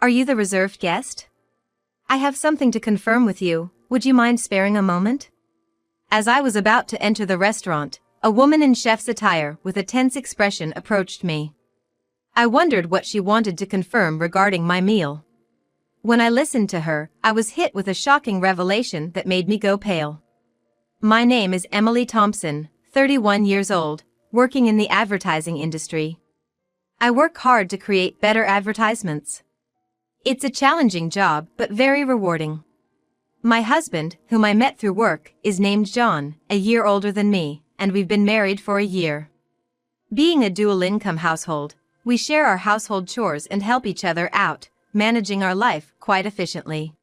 Are you the reserved guest? I have something to confirm with you, would you mind sparing a moment? As I was about to enter the restaurant, a woman in chef's attire with a tense expression approached me. I wondered what she wanted to confirm regarding my meal. When I listened to her, I was hit with a shocking revelation that made me go pale. My name is Emily Thompson, 31 years old, working in the advertising industry. I work hard to create better advertisements. It's a challenging job, but very rewarding. My husband, whom I met through work, is named John, a year older than me, and we've been married for a year. Being a dual-income household, we share our household chores and help each other out, managing our life quite efficiently.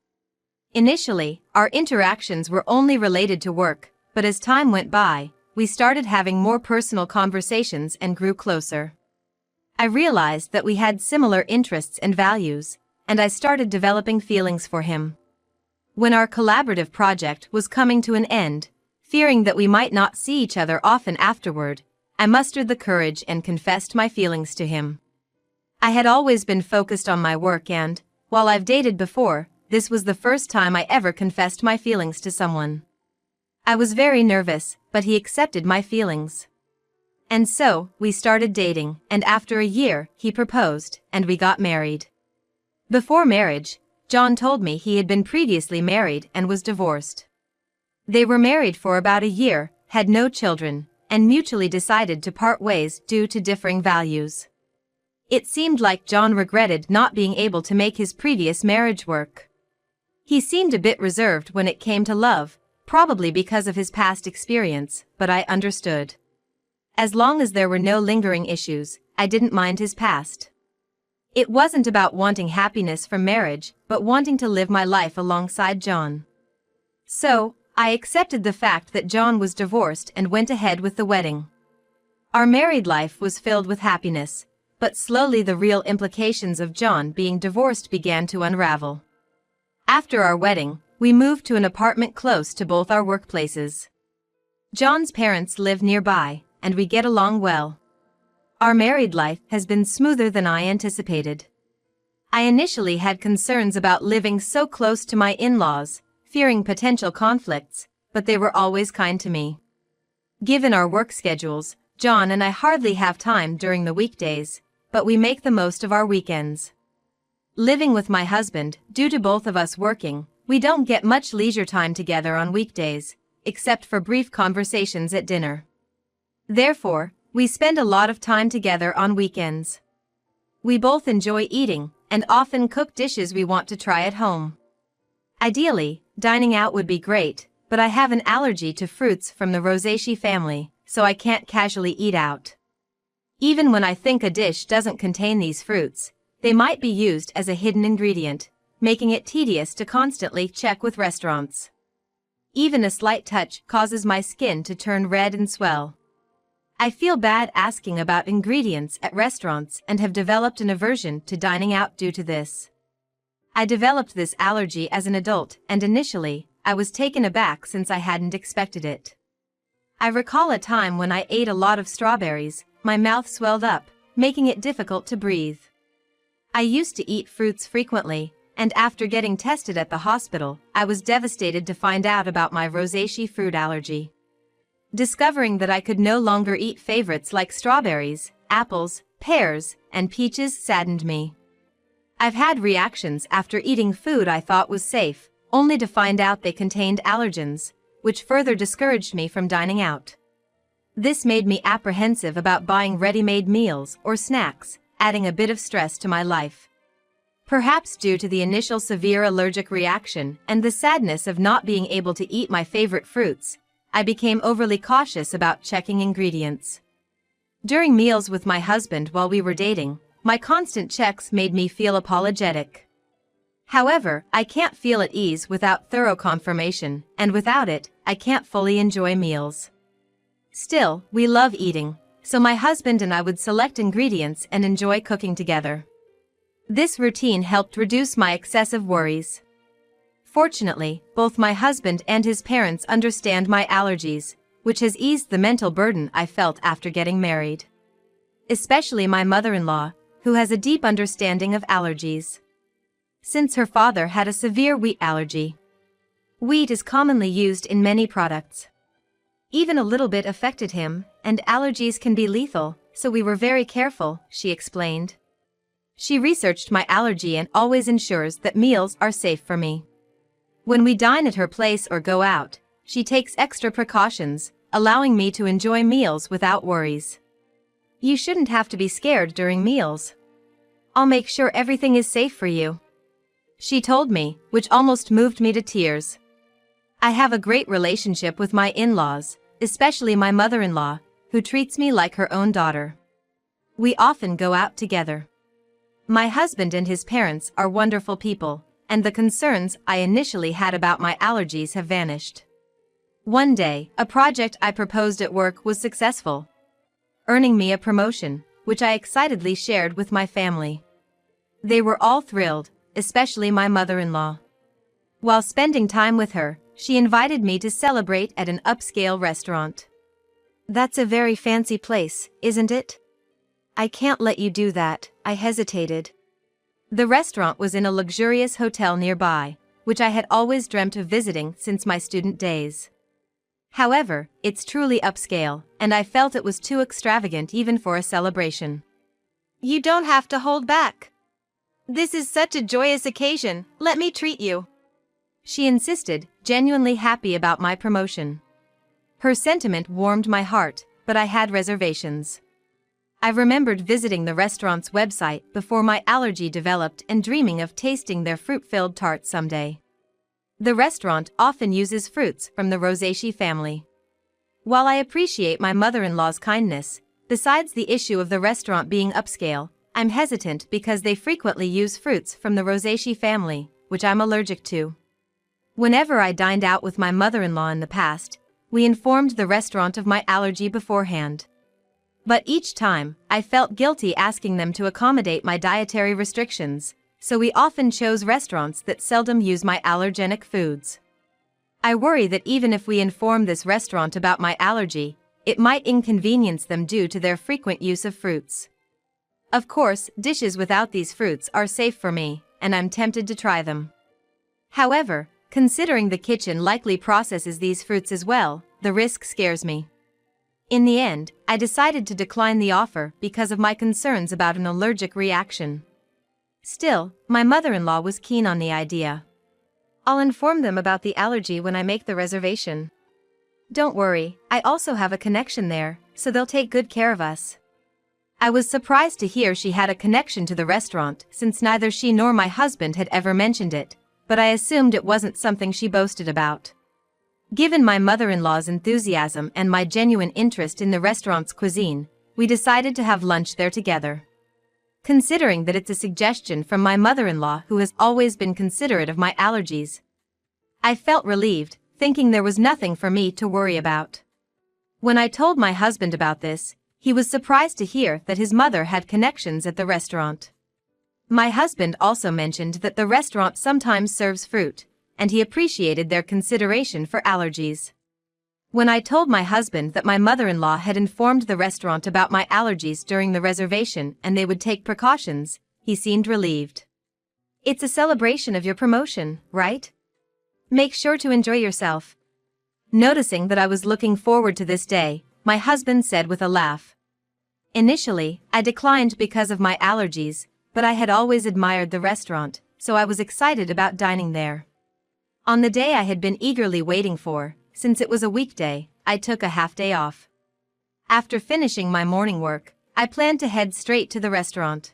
Initially, our interactions were only related to work, but as time went by, we started having more personal conversations and grew closer. I realized that we had similar interests and values, and I started developing feelings for him. When our collaborative project was coming to an end, fearing that we might not see each other often afterward, I mustered the courage and confessed my feelings to him. I had always been focused on my work and, while I've dated before, this was the first time I ever confessed my feelings to someone. I was very nervous, but he accepted my feelings. And so, we started dating, and after a year, he proposed, and we got married. Before marriage, John told me he had been previously married and was divorced. They were married for about a year, had no children, and mutually decided to part ways due to differing values. It seemed like John regretted not being able to make his previous marriage work. He seemed a bit reserved when it came to love, probably because of his past experience, but I understood. As long as there were no lingering issues, I didn't mind his past. It wasn't about wanting happiness from marriage, but wanting to live my life alongside John. So, I accepted the fact that John was divorced and went ahead with the wedding. Our married life was filled with happiness, but slowly the real implications of John being divorced began to unravel. After our wedding, we moved to an apartment close to both our workplaces. John's parents live nearby, and we get along well. Our married life has been smoother than I anticipated. I initially had concerns about living so close to my in-laws, fearing potential conflicts, but they were always kind to me. Given our work schedules, John and I hardly have time during the weekdays, but we make the most of our weekends. Living with my husband, due to both of us working, we don't get much leisure time together on weekdays, except for brief conversations at dinner. Therefore, we spend a lot of time together on weekends. We both enjoy eating, and often cook dishes we want to try at home. Ideally, dining out would be great, but I have an allergy to fruits from the Rosaceae family, so I can't casually eat out. Even when I think a dish doesn't contain these fruits, they might be used as a hidden ingredient, making it tedious to constantly check with restaurants. Even a slight touch causes my skin to turn red and swell. I feel bad asking about ingredients at restaurants and have developed an aversion to dining out due to this. I developed this allergy as an adult, and initially, I was taken aback since I hadn't expected it. I recall a time when I ate a lot of strawberries, my mouth swelled up, making it difficult to breathe. I used to eat fruits frequently, and after getting tested at the hospital, I was devastated to find out about my Rosaceae fruit allergy. Discovering that I could no longer eat favorites like strawberries, apples, pears, and peaches saddened me. I've had reactions after eating food I thought was safe, only to find out they contained allergens, which further discouraged me from dining out. This made me apprehensive about buying ready-made meals or snacks, adding a bit of stress to my life. Perhaps due to the initial severe allergic reaction and the sadness of not being able to eat my favorite fruits, I became overly cautious about checking ingredients. During meals with my husband while we were dating, my constant checks made me feel apologetic. However, I can't feel at ease without thorough confirmation, and without it, I can't fully enjoy meals. Still, we love eating, so my husband and I would select ingredients and enjoy cooking together. This routine helped reduce my excessive worries. Fortunately, both my husband and his parents understand my allergies, which has eased the mental burden I felt after getting married. Especially my mother-in-law, who has a deep understanding of allergies. since her father had a severe wheat allergy. Wheat is commonly used in many products. Even a little bit affected him, and allergies can be lethal, so we were very careful, she explained. She researched my allergy and always ensures that meals are safe for me. When we dine at her place or go out, she takes extra precautions, allowing me to enjoy meals without worries. You shouldn't have to be scared during meals. I'll make sure everything is safe for you, she told me, which almost moved me to tears. I have a great relationship with my in-laws, especially my mother-in-law, who treats me like her own daughter. We often go out together. My husband and his parents are wonderful people, and the concerns I initially had about my allergies have vanished. One day, a project I proposed at work was successful, earning me a promotion, which I excitedly shared with my family. They were all thrilled, especially my mother-in-law. While spending time with her, she invited me to celebrate at an upscale restaurant. That's a very fancy place, isn't it? I can't let you do that, I hesitated. The restaurant was in a luxurious hotel nearby, which I had always dreamt of visiting since my student days. However, it's truly upscale, and I felt it was too extravagant even for a celebration. You don't have to hold back. This is such a joyous occasion, let me treat you, she insisted, genuinely happy about my promotion. Her sentiment warmed my heart, but I had reservations. I remembered visiting the restaurant's website before my allergy developed and dreaming of tasting their fruit-filled tart someday. The restaurant often uses fruits from the Rosaceae family. While I appreciate my mother-in-law's kindness, besides the issue of the restaurant being upscale, I'm hesitant because they frequently use fruits from the Rosaceae family, which I'm allergic to. Whenever I dined out with my mother-in-law in the past, we informed the restaurant of my allergy beforehand. But each time, I felt guilty asking them to accommodate my dietary restrictions, so we often chose restaurants that seldom use my allergenic foods. I worry that even if we inform this restaurant about my allergy, it might inconvenience them due to their frequent use of fruits. Of course, dishes without these fruits are safe for me, and I'm tempted to try them. However, considering the kitchen likely processes these fruits as well, the risk scares me. In the end, I decided to decline the offer because of my concerns about an allergic reaction. Still, my mother-in-law was keen on the idea. I'll inform them about the allergy when I make the reservation. Don't worry, I also have a connection there, so they'll take good care of us. I was surprised to hear she had a connection to the restaurant since neither she nor my husband had ever mentioned it, but I assumed it wasn't something she boasted about. Given my mother-in-law's enthusiasm and my genuine interest in the restaurant's cuisine, we decided to have lunch there together. Considering that it's a suggestion from my mother-in-law who has always been considerate of my allergies, I felt relieved, thinking there was nothing for me to worry about. When I told my husband about this, he was surprised to hear that his mother had connections at the restaurant. My husband also mentioned that the restaurant sometimes serves fruit, and he appreciated their consideration for allergies. When I told my husband that my mother-in-law had informed the restaurant about my allergies during the reservation and they would take precautions, he seemed relieved. It's a celebration of your promotion, right? Make sure to enjoy yourself. Noticing that I was looking forward to this day, my husband said with a laugh. Initially, I declined because of my allergies, but I had always admired the restaurant, so I was excited about dining there. On the day I had been eagerly waiting for, since it was a weekday, I took a half-day off. After finishing my morning work, I planned to head straight to the restaurant.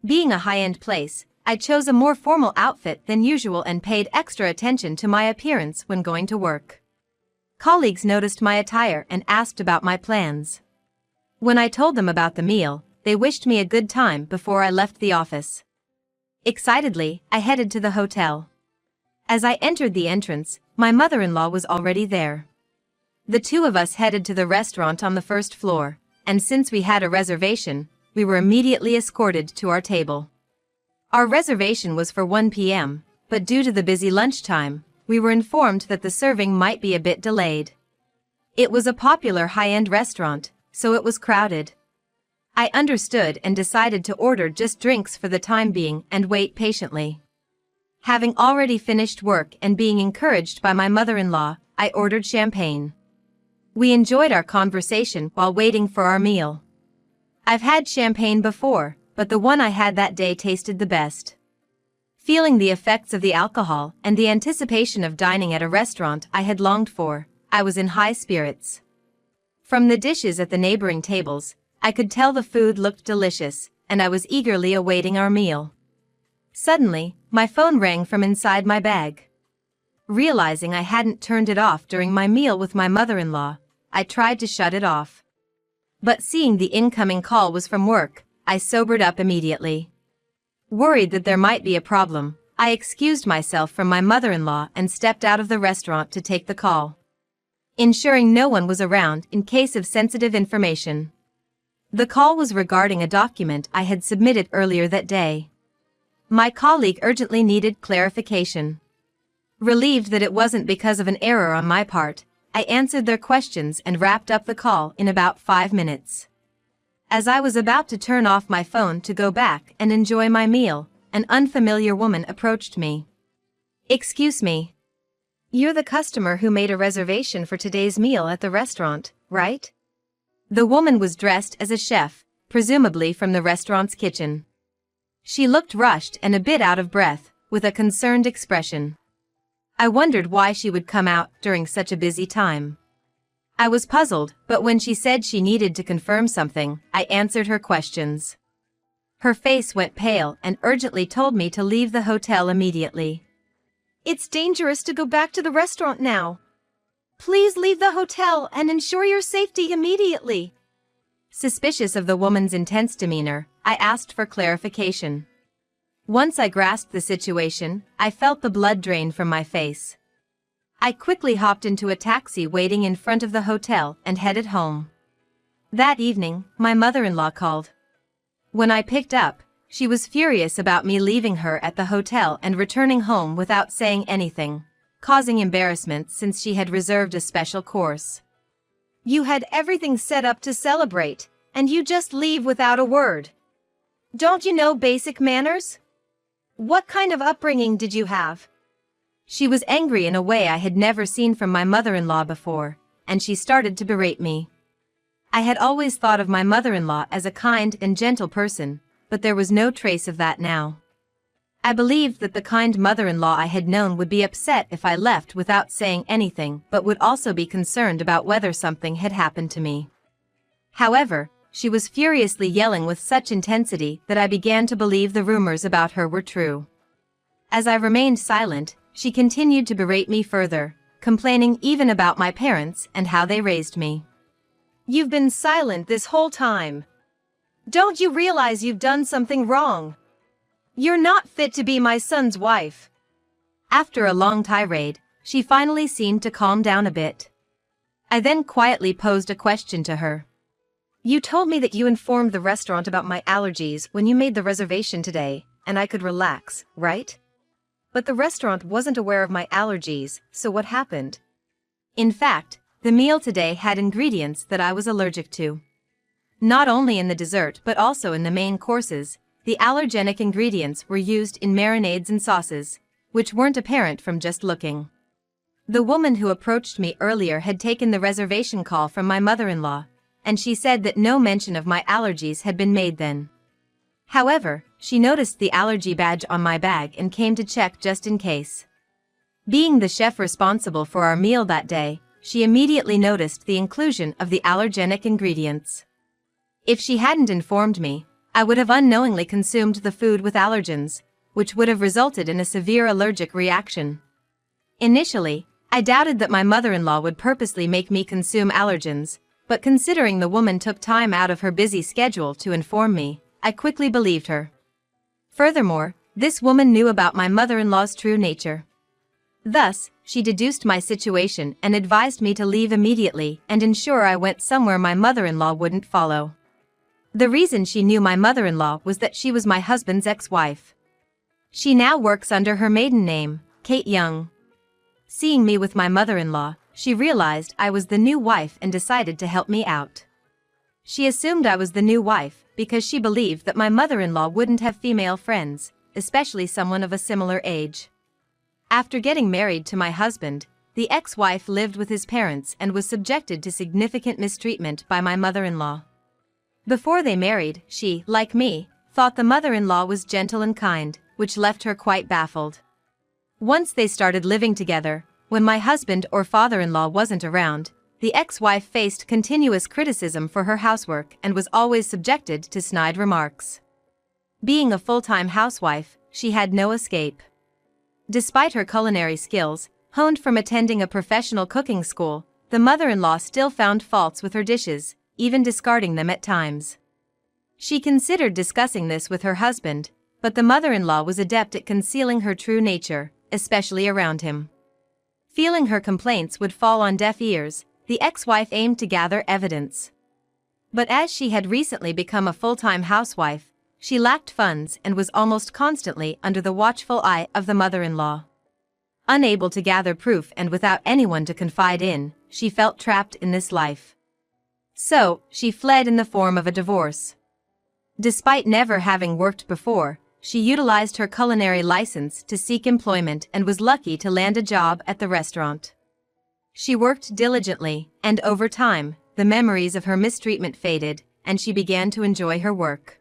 Being a high-end place, I chose a more formal outfit than usual and paid extra attention to my appearance when going to work. Colleagues noticed my attire and asked about my plans. When I told them about the meal, they wished me a good time before I left the office. Excitedly, I headed to the hotel. As I entered the entrance, my mother-in-law was already there. The two of us headed to the restaurant on the first floor, and since we had a reservation, we were immediately escorted to our table. Our reservation was for 1 p.m., but due to the busy lunchtime, we were informed that the serving might be a bit delayed. It was a popular high-end restaurant, so it was crowded. I understood and decided to order just drinks for the time being and wait patiently. Having already finished work and being encouraged by my mother-in-law, I ordered champagne. We enjoyed our conversation while waiting for our meal. I've had champagne before, but the one I had that day tasted the best. Feeling the effects of the alcohol and the anticipation of dining at a restaurant I had longed for, I was in high spirits. From the dishes at the neighboring tables, I could tell the food looked delicious, and I was eagerly awaiting our meal. Suddenly, my phone rang from inside my bag. Realizing I hadn't turned it off during my meal with my mother-in-law, I tried to shut it off. But seeing the incoming call was from work, I sobered up immediately. Worried that there might be a problem, I excused myself from my mother-in-law and stepped out of the restaurant to take the call, ensuring no one was around in case of sensitive information. The call was regarding a document I had submitted earlier that day. My colleague urgently needed clarification. Relieved that it wasn't because of an error on my part, I answered their questions and wrapped up the call in about 5 minutes. As I was about to turn off my phone to go back and enjoy my meal, an unfamiliar woman approached me. "Excuse me. You're the customer who made a reservation for today's meal at the restaurant, right?" The woman was dressed as a chef, presumably from the restaurant's kitchen. She looked rushed and a bit out of breath, with a concerned expression. I wondered why she would come out during such a busy time. I was puzzled, but when she said she needed to confirm something, I answered her questions. Her face went pale and urgently told me to leave the hotel immediately. "It's dangerous to go back to the restaurant now. Please leave the hotel and ensure your safety immediately." Suspicious of the woman's intense demeanor, I asked for clarification. Once I grasped the situation, I felt the blood drain from my face. I quickly hopped into a taxi waiting in front of the hotel and headed home. That evening, my mother-in-law called. When I picked up, she was furious about me leaving her at the hotel and returning home without saying anything, causing embarrassment since she had reserved a special course. "You had everything set up to celebrate, and you just leave without a word. Don't you know basic manners? What kind of upbringing did you have?" She was angry in a way I had never seen from my mother-in-law before, and she started to berate me. I had always thought of my mother-in-law as a kind and gentle person, but there was no trace of that now. I believed that the kind mother-in-law I had known would be upset if I left without saying anything, but would also be concerned about whether something had happened to me. However, she was furiously yelling with such intensity that I began to believe the rumors about her were true. As I remained silent, she continued to berate me further, complaining even about my parents and how they raised me. "You've been silent this whole time. Don't you realize you've done something wrong? You're not fit to be my son's wife." After a long tirade, she finally seemed to calm down a bit. I then quietly posed a question to her. "You told me that you informed the restaurant about my allergies when you made the reservation today, and I could relax, right? But the restaurant wasn't aware of my allergies, so what happened?" In fact, the meal today had ingredients that I was allergic to. Not only in the dessert but also in the main courses, the allergenic ingredients were used in marinades and sauces, which weren't apparent from just looking. The woman who approached me earlier had taken the reservation call from my mother-in-law, and she said that no mention of my allergies had been made then. However, she noticed the allergy badge on my bag and came to check just in case. Being the chef responsible for our meal that day, she immediately noticed the inclusion of the allergenic ingredients. If she hadn't informed me, I would have unknowingly consumed the food with allergens, which would have resulted in a severe allergic reaction. Initially, I doubted that my mother-in-law would purposely make me consume allergens, but considering the woman took time out of her busy schedule to inform me, I quickly believed her. Furthermore, this woman knew about my mother-in-law's true nature. Thus, she deduced my situation and advised me to leave immediately and ensure I went somewhere my mother-in-law wouldn't follow. The reason she knew my mother-in-law was that she was my husband's ex-wife. She now works under her maiden name, Kate Young. Seeing me with my mother-in-law, she realized I was the new wife and decided to help me out. She assumed I was the new wife because she believed that my mother-in-law wouldn't have female friends, especially someone of a similar age. After getting married to my husband, the ex-wife lived with his parents and was subjected to significant mistreatment by my mother-in-law. Before they married, she, like me, thought the mother-in-law was gentle and kind, which left her quite baffled. Once they started living together, when my husband or father-in-law wasn't around, the ex-wife faced continuous criticism for her housework and was always subjected to snide remarks. Being a full-time housewife, she had no escape. Despite her culinary skills, honed from attending a professional cooking school, the mother-in-law still found faults with her dishes, even discarding them at times. She considered discussing this with her husband, but the mother-in-law was adept at concealing her true nature, especially around him. Feeling her complaints would fall on deaf ears, the ex-wife aimed to gather evidence. But as she had recently become a full-time housewife, she lacked funds and was almost constantly under the watchful eye of the mother-in-law. Unable to gather proof and without anyone to confide in, she felt trapped in this life. So, she fled in the form of a divorce. Despite never having worked before, she utilized her culinary license to seek employment and was lucky to land a job at the restaurant. She worked diligently, and over time, the memories of her mistreatment faded, and she began to enjoy her work.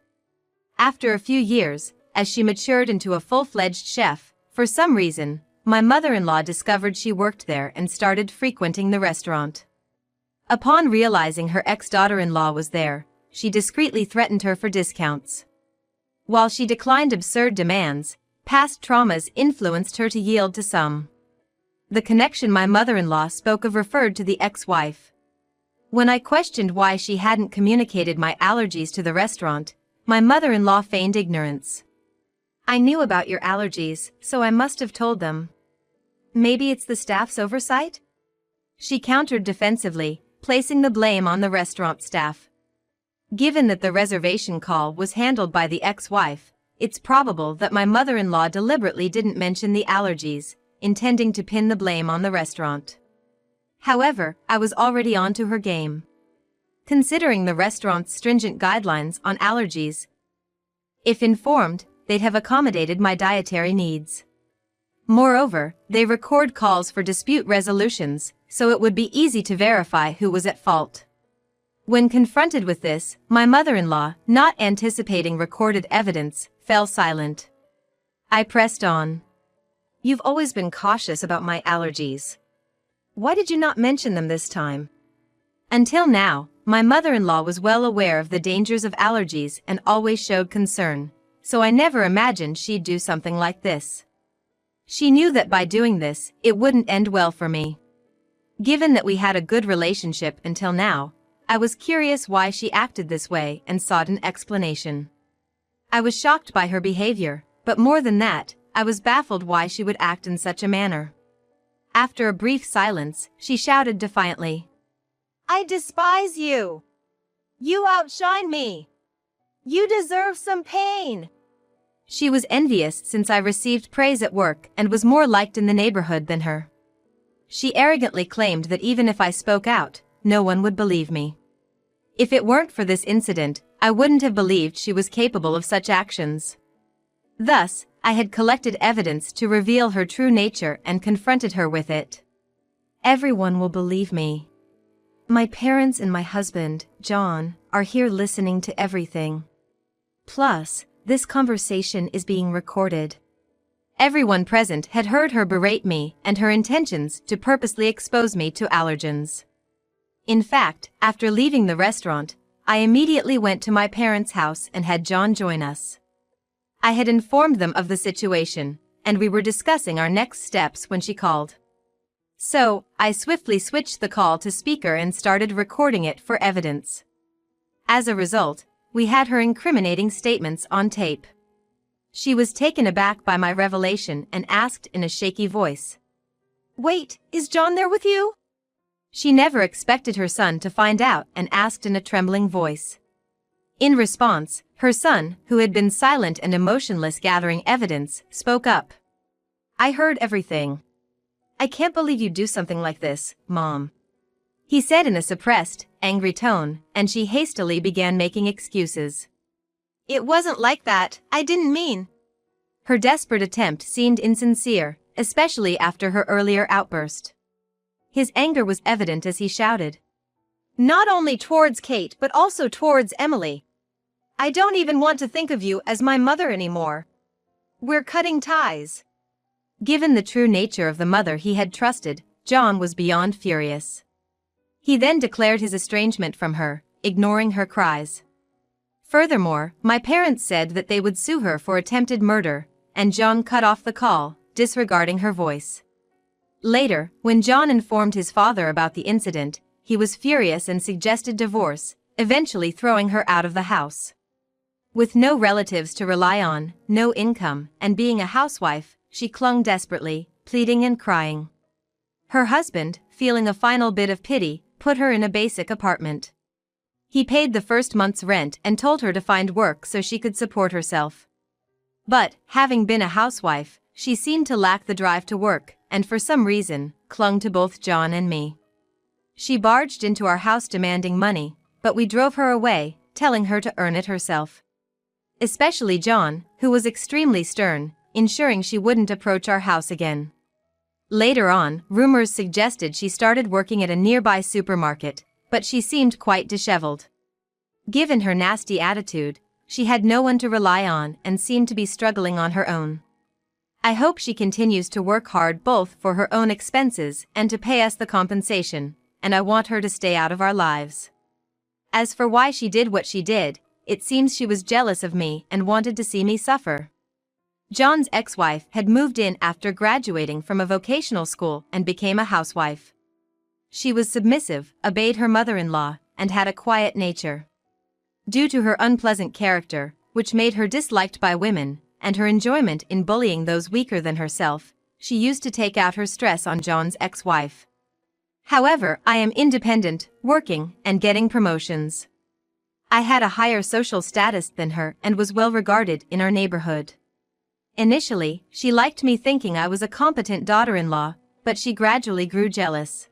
After a few years, as she matured into a full-fledged chef, for some reason, my mother-in-law discovered she worked there and started frequenting the restaurant. Upon realizing her ex-daughter-in-law was there, she discreetly threatened her for discounts. While she declined absurd demands, past traumas influenced her to yield to some. The connection my mother-in-law spoke of referred to the ex-wife. When I questioned why she hadn't communicated my allergies to the restaurant, my mother-in-law feigned ignorance. "I knew about your allergies, so I must have told them. Maybe it's the staff's oversight?" She countered defensively, placing the blame on the restaurant staff. Given that the reservation call was handled by the ex-wife, it's probable that my mother-in-law deliberately didn't mention the allergies, intending to pin the blame on the restaurant. However, I was already on to her game. Considering the restaurant's stringent guidelines on allergies, if informed, they'd have accommodated my dietary needs. Moreover, they record calls for dispute resolutions, so it would be easy to verify who was at fault. When confronted with this, my mother-in-law, not anticipating recorded evidence, fell silent. I pressed on. "You've always been cautious about my allergies. Why did you not mention them this time?" Until now, my mother-in-law was well aware of the dangers of allergies and always showed concern, so I never imagined she'd do something like this. She knew that by doing this, it wouldn't end well for me. Given that we had a good relationship until now, I was curious why she acted this way and sought an explanation. I was shocked by her behavior, but more than that, I was baffled why she would act in such a manner. After a brief silence, she shouted defiantly, "I despise you! You outshine me! You deserve some pain!" She was envious since I received praise at work and was more liked in the neighborhood than her. She arrogantly claimed that even if I spoke out, no one would believe me. If it weren't for this incident, I wouldn't have believed she was capable of such actions. Thus, I had collected evidence to reveal her true nature and confronted her with it. "Everyone will believe me. My parents and my husband, John, are here listening to everything. Plus, this conversation is being recorded." Everyone present had heard her berate me and her intentions to purposely expose me to allergens. In fact, after leaving the restaurant, I immediately went to my parents' house and had John join us. I had informed them of the situation, and we were discussing our next steps when she called. So, I swiftly switched the call to speaker and started recording it for evidence. As a result, we had her incriminating statements on tape. She was taken aback by my revelation and asked in a shaky voice, "Wait, is John there with you?" She never expected her son to find out and asked in a trembling voice. In response, her son, who had been silent and emotionless gathering evidence, spoke up. "I heard everything. I can't believe you'd do something like this, Mom," he said in a suppressed, angry tone, and she hastily began making excuses. "It wasn't like that, I didn't mean." Her desperate attempt seemed insincere, especially after her earlier outburst. His anger was evident as he shouted, "Not only towards Kate but also towards Emily. I don't even want to think of you as my mother anymore. We're cutting ties." Given the true nature of the mother he had trusted, John was beyond furious. He then declared his estrangement from her, ignoring her cries. Furthermore, my parents said that they would sue her for attempted murder, and John cut off the call, disregarding her voice. Later, when John informed his father about the incident, he was furious and suggested divorce, eventually throwing her out of the house. With no relatives to rely on, no income, and being a housewife, she clung desperately, pleading and crying. Her husband, feeling a final bit of pity, put her in a basic apartment. He paid the first month's rent and told her to find work so she could support herself. But, having been a housewife, she seemed to lack the drive to work, and for some reason, clung to both John and me. She barged into our house demanding money, but we drove her away, telling her to earn it herself. Especially John, who was extremely stern, ensuring she wouldn't approach our house again. Later on, rumors suggested she started working at a nearby supermarket, but she seemed quite disheveled. Given her nasty attitude, she had no one to rely on and seemed to be struggling on her own. I hope she continues to work hard both for her own expenses and to pay us the compensation, and I want her to stay out of our lives. As for why she did what she did, it seems she was jealous of me and wanted to see me suffer. John's ex-wife had moved in after graduating from a vocational school and became a housewife. She was submissive, obeyed her mother-in-law, and had a quiet nature. Due to her unpleasant character, which made her disliked by women, and her enjoyment in bullying those weaker than herself, she used to take out her stress on John's ex-wife. However, I am independent, working, and getting promotions. I had a higher social status than her and was well regarded in our neighborhood. Initially, she liked me thinking I was a competent daughter-in-law, but she gradually grew jealous.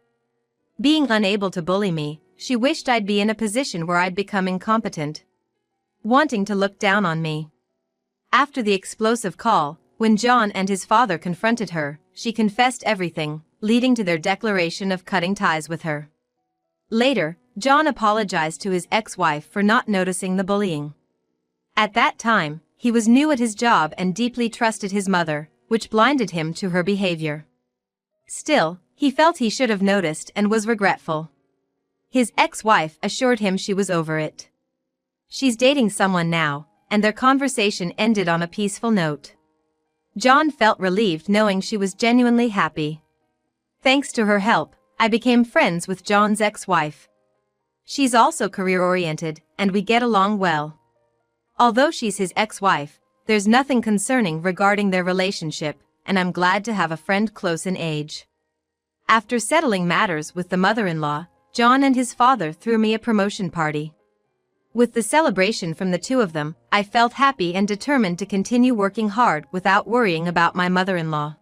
Being unable to bully me, she wished I'd be in a position where I'd become incompetent, wanting to look down on me. After the explosive call, when John and his father confronted her, she confessed everything, leading to their declaration of cutting ties with her. Later, John apologized to his ex-wife for not noticing the bullying. At that time, he was new at his job and deeply trusted his mother, which blinded him to her behavior. Still, he felt he should have noticed and was regretful. His ex-wife assured him she was over it. She's dating someone now, and their conversation ended on a peaceful note. John felt relieved knowing she was genuinely happy. Thanks to her help, I became friends with John's ex-wife. She's also career-oriented, and we get along well. Although she's his ex-wife, there's nothing concerning regarding their relationship, and I'm glad to have a friend close in age. After settling matters with the mother-in-law, John and his father threw me a promotion party. With the celebration from the two of them, I felt happy and determined to continue working hard without worrying about my mother-in-law.